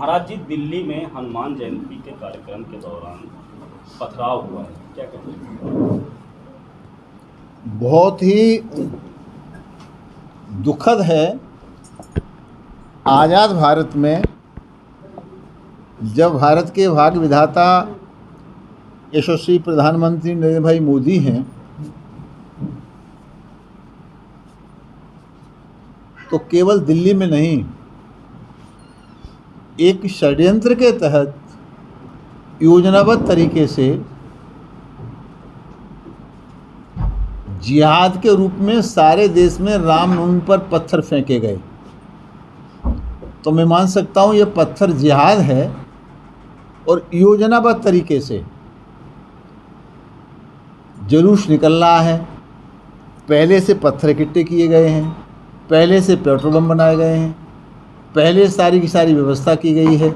महाराज जी, दिल्ली में हनुमान जयंती के कार्यक्रम के दौरान पथराव हुआ है, क्या कहते हैं? बहुत ही दुखद है। आज़ाद भारत में जब भारत के भाग्य विधाता यशस्वी प्रधानमंत्री नरेंद्र भाई मोदी हैं, तो केवल दिल्ली में नहीं, एक षड्यंत्र के तहत योजनाबद्ध तरीके से जिहाद के रूप में सारे देश में रामनवमी पर पत्थर फेंके गए। तो मैं मान सकता हूँ ये पत्थर जिहाद है और योजनाबद्ध तरीके से जुलूस निकल रहा है। पहले से पत्थर इकट्ठे किए गए हैं, पहले से पेट्रोल बम बनाए गए हैं, पहले सारी की सारी व्यवस्था की गई है।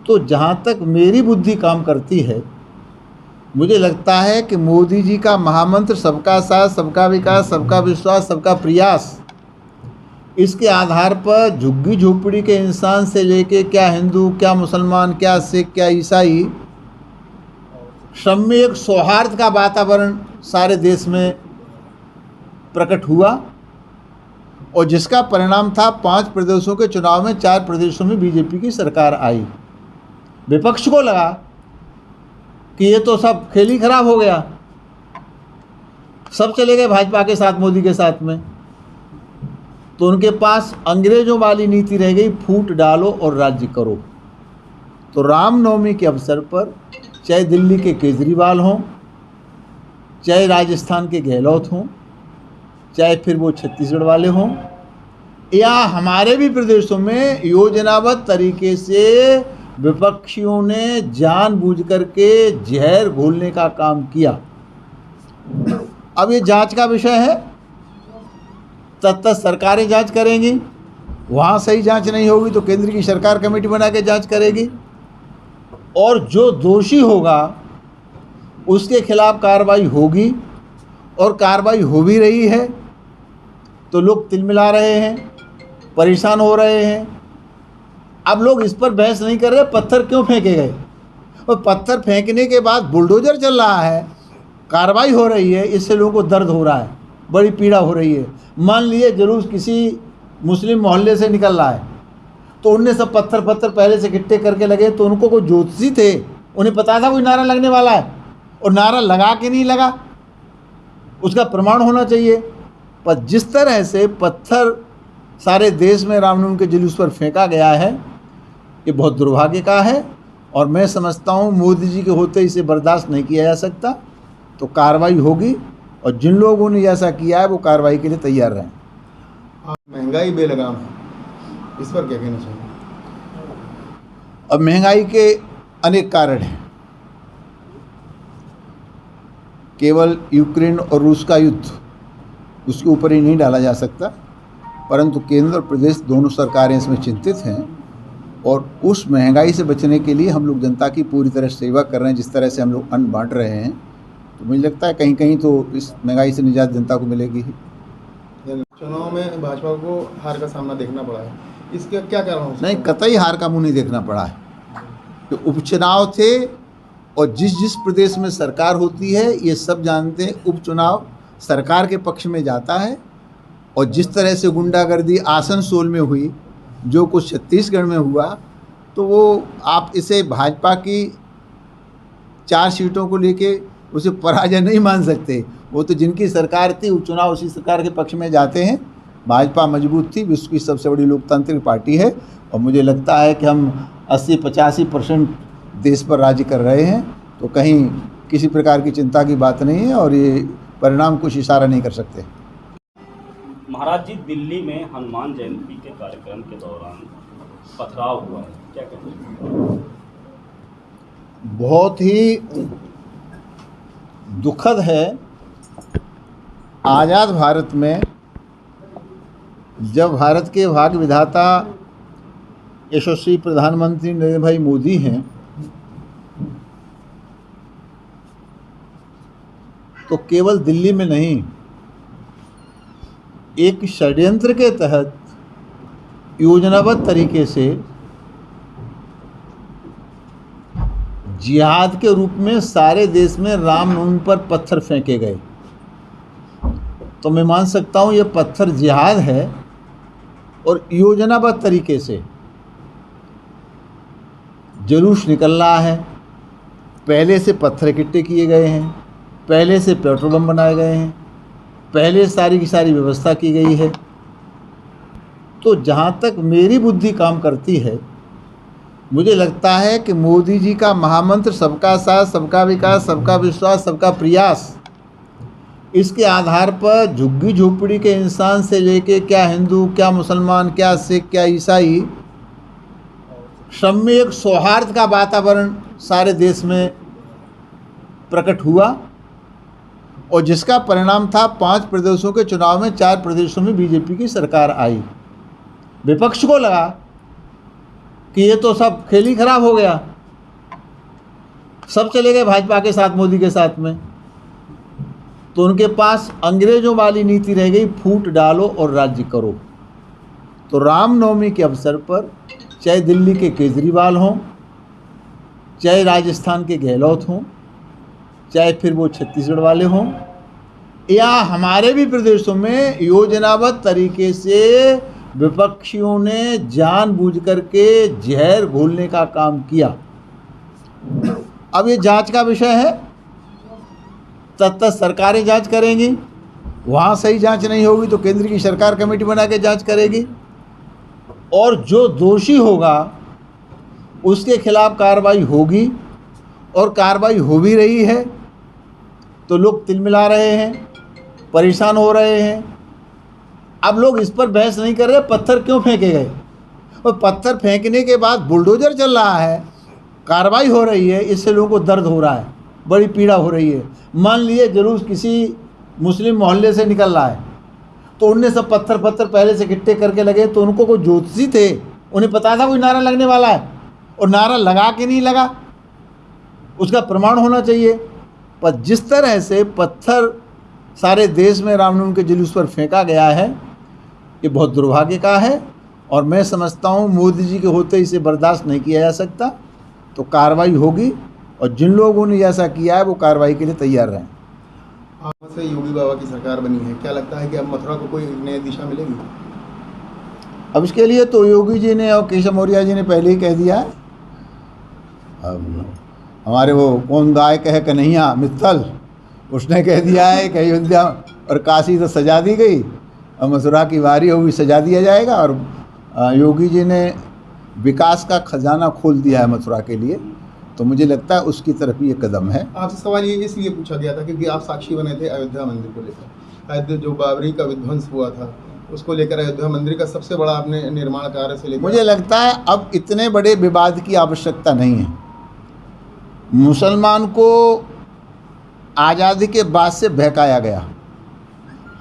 तो जहाँ तक मेरी बुद्धि काम करती है, मुझे लगता है कि मोदी जी का महामंत्र सबका साथ, सबका विकास, सबका विश्वास, सबका प्रयास, इसके आधार पर झुग्गी झोपड़ी के इंसान से लेके क्या हिंदू, क्या मुसलमान, क्या सिख, क्या ईसाई, सब में एक सौहार्द का वातावरण सारे देश में प्रकट हुआ। और जिसका परिणाम था 5 प्रदेशों के चुनाव में 4 प्रदेशों में बीजेपी की सरकार आई। विपक्ष को लगा कि ये तो सब खेल ही खराब हो गया, सब चले गए भाजपा के साथ, मोदी के साथ में। तो उनके पास अंग्रेजों वाली नीति रह गई, फूट डालो और राज्य करो। तो रामनवमी के अवसर पर चाहे दिल्ली के केजरीवाल हों, चाहे राजस्थान के गहलोत हों, चाहे फिर वो छत्तीसगढ़ वाले हों, या हमारे भी प्रदेशों में योजनाबद्ध तरीके से विपक्षियों ने जानबूझ करके जहर घोलने का काम किया। अब ये जांच का विषय है, तब सरकारें जांच करेंगी। वहाँ सही जांच नहीं होगी तो केंद्र की सरकार कमेटी बना के जांच करेगी, और जो दोषी होगा उसके खिलाफ कार्रवाई होगी, और कार्रवाई हो भी रही है। तो लोग तिलमिला रहे हैं, परेशान हो रहे हैं। अब लोग इस पर बहस नहीं कर रहे पत्थर क्यों फेंके गए, और पत्थर फेंकने के बाद बुलडोजर चल रहा है, कार्रवाई हो रही है, इससे लोगों को दर्द हो रहा है, बड़ी पीड़ा हो रही है। मान लीजिए जुलूस किसी मुस्लिम मोहल्ले से निकल रहा है, तो उनने सब पत्थर पहले से इकट्ठे करके लगे, तो उनको कोई ज्योतिषी थे, उन्हें पता था कोई नारा लगने वाला है, और नारा लगा के नहीं लगा, उसका प्रमाण होना चाहिए। पर जिस तरह से पत्थर सारे देश में रामनवमी के जुलूस पर फेंका गया है, ये बहुत दुर्भाग्य का है। और मैं समझता हूँ मोदी जी के होते इसे बर्दाश्त नहीं किया जा सकता। तो कार्रवाई होगी, और जिन लोगों ने ऐसा किया है वो कार्रवाई के लिए तैयार रहें। महंगाई बेलगाम है, इस पर क्या कहना चाहिए? अब महंगाई के अनेक कारण हैं। केवल यूक्रेन और रूस का युद्ध उसके ऊपर ही नहीं डाला जा सकता, परंतु केंद्र और प्रदेश दोनों सरकारें इसमें चिंतित हैं। और उस महंगाई से बचने के लिए हम लोग जनता की पूरी तरह सेवा कर रहे हैं। जिस तरह से हम लोग अन्न बांट रहे हैं, तो मुझे लगता है कहीं कहीं तो इस महंगाई से निजात जनता को मिलेगी ही। चुनाव में भाजपा को हार का सामना देखना पड़ा है, इसका क्या कारण हो सकता है? नहीं, कतई हार का मुंह नहीं देखना पड़ा है। तो उपचुनाव थे, और जिस प्रदेश में सरकार होती है ये सब जानते हैं, उपचुनाव सरकार के पक्ष में जाता है। और जिस तरह से गुंडागर्दी आसनसोल में हुई, जो कुछ छत्तीसगढ़ में हुआ, तो वो आप इसे भाजपा की 4 सीटों को लेके उसे पराजय नहीं मान सकते। वो तो जिनकी सरकार थी, उपचुनाव उसी सरकार के पक्ष में जाते हैं। भाजपा मजबूत थी, विश्व की सबसे बड़ी लोकतांत्रिक पार्टी है, और मुझे लगता है कि हम 80-85% देश पर राज्य कर रहे हैं। तो कहीं किसी प्रकार की चिंता की बात नहीं है, और ये परिणाम कुछ इशारा नहीं कर सकते। महाराज जी, दिल्ली में हनुमान जयंती के कार्यक्रम के दौरान पथराव हुआ है, क्या कहते हैं? बहुत ही दुखद है। आज़ाद भारत में जब भारत के भाग्य विधाता यशस्वी प्रधानमंत्री नरेंद्र भाई मोदी हैं, तो केवल दिल्ली में नहीं, एक षड्यंत्र के तहत योजनाबद्ध तरीके से जिहाद के रूप में सारे देश में रामनवमी पर पत्थर फेंके गए, तो मैं मान सकता हूँ ये पत्थर जिहाद है और योजनाबद्ध तरीके से जुलूस निकल रहा है। पहले से पत्थर इकट्ठे किए गए हैं, पहले से पेट्रोल बम बनाए गए हैं, पहले सारी की सारी व्यवस्था की गई है। तो जहाँ तक मेरी बुद्धि काम करती है, मुझे लगता है कि मोदी जी का महामंत्र सबका साथ, सबका विकास, सबका विश्वास, सबका प्रयास, इसके आधार पर झुग्गी झोपड़ी के इंसान से लेके क्या हिंदू, क्या मुसलमान, क्या सिख, क्या ईसाई, सब में एक सौहार्द का वातावरण सारे देश में प्रकट हुआ और जिसका परिणाम था 5 प्रदेशों के चुनाव में 4 प्रदेशों में बीजेपी की सरकार आई। विपक्ष को लगा कि ये तो सब खेल ही खराब हो गया, सब चले गए भाजपा के साथ, मोदी के साथ में, तो उनके पास अंग्रेजों वाली नीति रह गई, फूट डालो और राज्य करो। तो रामनवमी के अवसर पर चाहे दिल्ली के केजरीवाल हों, चाहे राजस्थान के गहलोत हों, चाहे फिर वो छत्तीसगढ़ वाले हों, या हमारे भी प्रदेशों में योजनाबद्ध तरीके से विपक्षियों ने जानबूझ करके जहर घोलने का काम किया। अब ये जांच का विषय है, तब सरकारें जांच करेंगी, वहाँ सही जांच नहीं होगी तो केंद्र की सरकार कमेटी बना के जांच करेगी और जो दोषी होगा उसके खिलाफ कार्रवाई होगी और कार्रवाई हो भी रही है। तो लोग तिलमिला रहे हैं, परेशान हो रहे हैं। अब लोग इस पर बहस नहीं कर रहे पत्थर क्यों फेंके गए, और पत्थर फेंकने के बाद बुलडोजर चल रहा है, कार्रवाई हो रही है, इससे लोगों को दर्द हो रहा है, बड़ी पीड़ा हो रही है। मान लिए जुलूस किसी मुस्लिम मोहल्ले से निकल रहा है तो उनने सब पत्थर पहले से इकट्ठे करके लगे, तो उनको कोई ज्योतिषी थे, उन्हें पता था कोई नारा लगने वाला है और नारा लगा के नहीं लगा, उसका प्रमाण होना चाहिए। पर जिस तरह से पत्थर सारे देश में रामनवमी के जुलूस पर फेंका गया है, ये बहुत दुर्भाग्य का है और मैं समझता हूँ मोदी जी के होते इसे बर्दाश्त नहीं किया जा सकता। तो कार्रवाई होगी और जिन लोगों ने ऐसा किया है वो कार्रवाई के लिए तैयार रहें। आप से योगी बाबा की सरकार बनी है, क्या लगता है कि अब मथुरा को कोई नई दिशा मिलेगी? अब इसके लिए तो योगी जी ने और केशव मौर्य जी ने पहले ही कह दिया है। अब हमारे वो कौन गायक है कन्हैया मित्तल, उसने कह दिया है कि अयोध्या और काशी तो सजा दी गई, और मथुरा की वारी होगी सजा दिया जाएगा। और योगी जी ने विकास का खजाना खोल दिया है मथुरा के लिए, तो मुझे लगता है उसकी तरफ ये कदम है। आपसे सवाल ये इसलिए पूछा गया था क्योंकि आप साक्षी बने थे अयोध्या मंदिर को लेकर। अयोध्या जो बाबरी का विध्वंस हुआ था उसको लेकर अयोध्या मंदिर का सबसे बड़ा आपने निर्माण कार्य से लेकर, मुझे लगता है अब इतने बड़े विवाद की आवश्यकता नहीं है। मुसलमान को आज़ादी के बाद से बहकाया गया,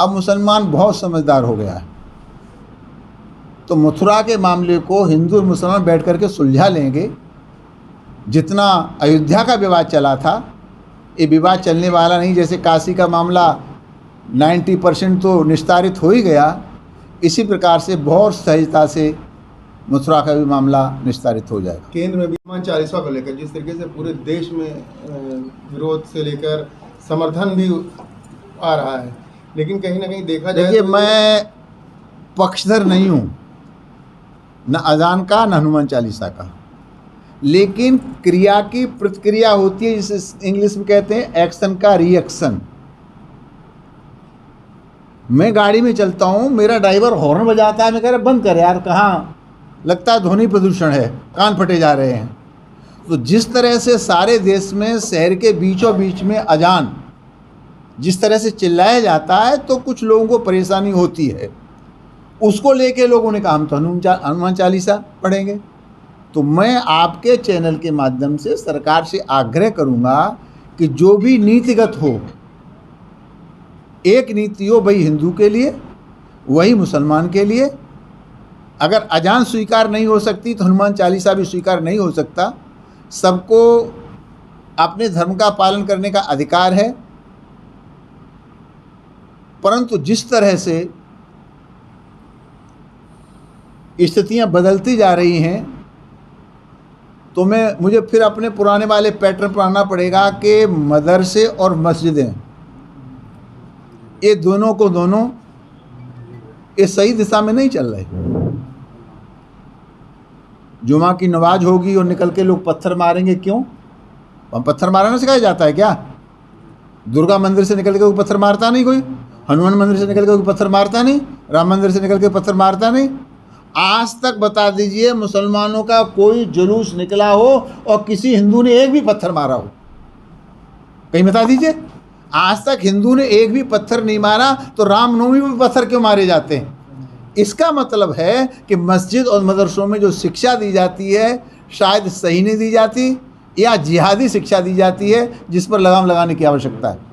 अब मुसलमान बहुत समझदार हो गया है। तो मथुरा के मामले को हिंदू और मुसलमान बैठ करके सुलझा लेंगे। जितना अयोध्या का विवाद चला था, ये विवाद चलने वाला नहीं। जैसे काशी का मामला 90% तो निस्तारित हो ही गया, इसी प्रकार से बहुत सहजता से मथुरा का भी मामला निस्तारित हो जाएगा। केंद्र में भी हनुमान चालीसा को लेकर जिस तरीके से पूरे देश में विरोध से लेकर समर्थन भी आ रहा है, लेकिन कहीं ना कहीं देखा जाए देखिए, तो मैं पक्षधर नहीं हूँ, न अजान का न हनुमान चालीसा का, लेकिन क्रिया की प्रतिक्रिया होती है, जिसे इंग्लिश में कहते हैं एक्शन का रिएक्शन। मैं गाड़ी में चलता हूँ, मेरा ड्राइवर हॉर्न बजाता है, मैं कह रहा बंद कर यार, कहाँ, लगता है ध्वनि प्रदूषण है, कान फटे जा रहे हैं। तो जिस तरह से सारे देश में शहर के बीचों बीच में अजान जिस तरह से चिल्लाया जाता है, तो कुछ लोगों को परेशानी होती है। उसको लेके लोगों ने कहा हम तो हनुमान चालीसा पढ़ेंगे। तो मैं आपके चैनल के माध्यम से सरकार से आग्रह करूंगा कि जो भी नीतिगत हो, एक नीति हो, वही हिंदू के लिए, वही मुसलमान के लिए। अगर अजान स्वीकार नहीं हो सकती तो हनुमान चालीसा भी स्वीकार नहीं हो सकता। सबको अपने धर्म का पालन करने का अधिकार है, परंतु जिस तरह से स्थितियां बदलती जा रही हैं, तो मुझे फिर अपने पुराने वाले पैटर्न पर आना पड़ेगा कि मदरसे और मस्जिदें ये दोनों को दोनों ये सही दिशा में नहीं चल रहे। जुमा की नमाज होगी और निकल के लोग पत्थर मारेंगे, क्यों? हम पत्थर मारना सिखाया जाता है क्या? दुर्गा मंदिर से निकल के कोई पत्थर मारता नहीं, कोई हनुमान मंदिर से निकल के कोई पत्थर मारता नहीं, राम मंदिर से निकल के पत्थर मारता नहीं। आज तक बता दीजिए मुसलमानों का कोई जुलूस निकला हो और किसी हिंदू ने एक भी पत्थर मारा हो? कहीं बता दीजिए। आज तक हिंदू ने एक भी पत्थर नहीं मारा, तो रामनवमी में पत्थर क्यों मारे जाते हैं? इसका मतलब है कि मस्जिद और मदरसों में जो शिक्षा दी जाती है शायद सही नहीं दी जाती, या जिहादी शिक्षा दी जाती है जिस पर लगाम लगाने की आवश्यकता है।